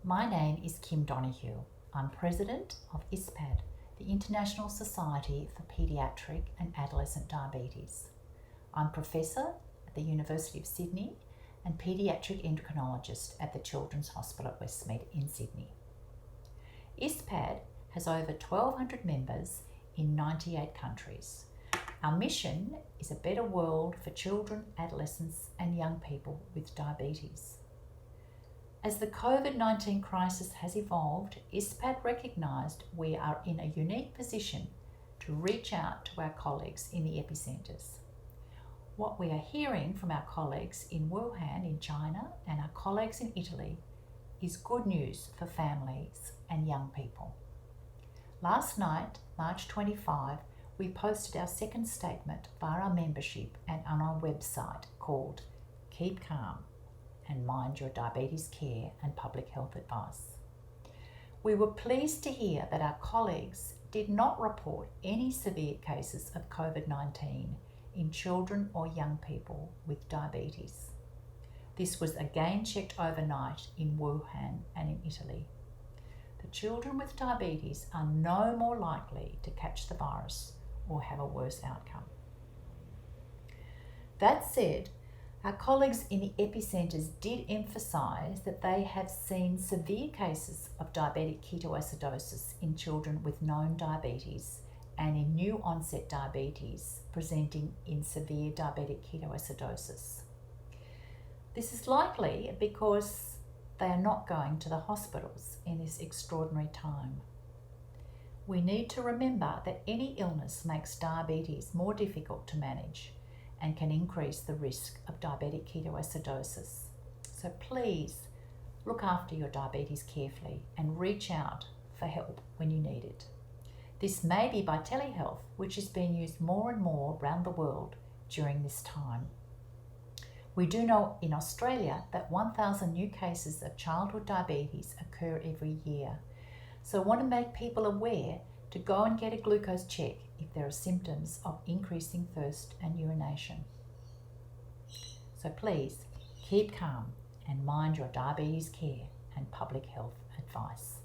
My name is Kim Donoghue. I'm President of ISPAD, the International Society for Paediatric and Adolescent Diabetes. I'm Professor at the University of Sydney and Paediatric Endocrinologist at the Children's Hospital at Westmead in Sydney. ISPAD has over 1,200 members in 98 countries. Our mission is a better world for children, adolescents and young people with diabetes. As the COVID-19 crisis has evolved, ISPAD recognised we are in a unique position to reach out to our colleagues in the epicentres. What we are hearing from our colleagues in Wuhan in China and our colleagues in Italy is good news for families and young people. Last night, March 25, we posted our second statement via our membership and on our website called Keep Calm and Mind Your Diabetes Care and Public Health Advice. We were pleased to hear that our colleagues did not report any severe cases of COVID-19 in children or young people with diabetes. This was again checked overnight in Wuhan and in Italy. The children with diabetes are no more likely to catch the virus or have a worse outcome. That said, our colleagues in the epicentres did emphasise that they have seen severe cases of diabetic ketoacidosis in children with known diabetes and in new onset diabetes presenting in severe diabetic ketoacidosis. This is likely because they are not going to the hospitals in this extraordinary time. We need to remember that any illness makes diabetes more difficult to manage and can increase the risk of diabetic ketoacidosis. So please look after your diabetes carefully and reach out for help when you need it. This may be by telehealth, which is being used more and more around the world during this time. We do know in Australia that 1,000 new cases of childhood diabetes occur every year. So I want to make people aware to go and get a glucose check if there are symptoms of increasing thirst and urination. So please keep calm and mind your diabetes care and public health advice.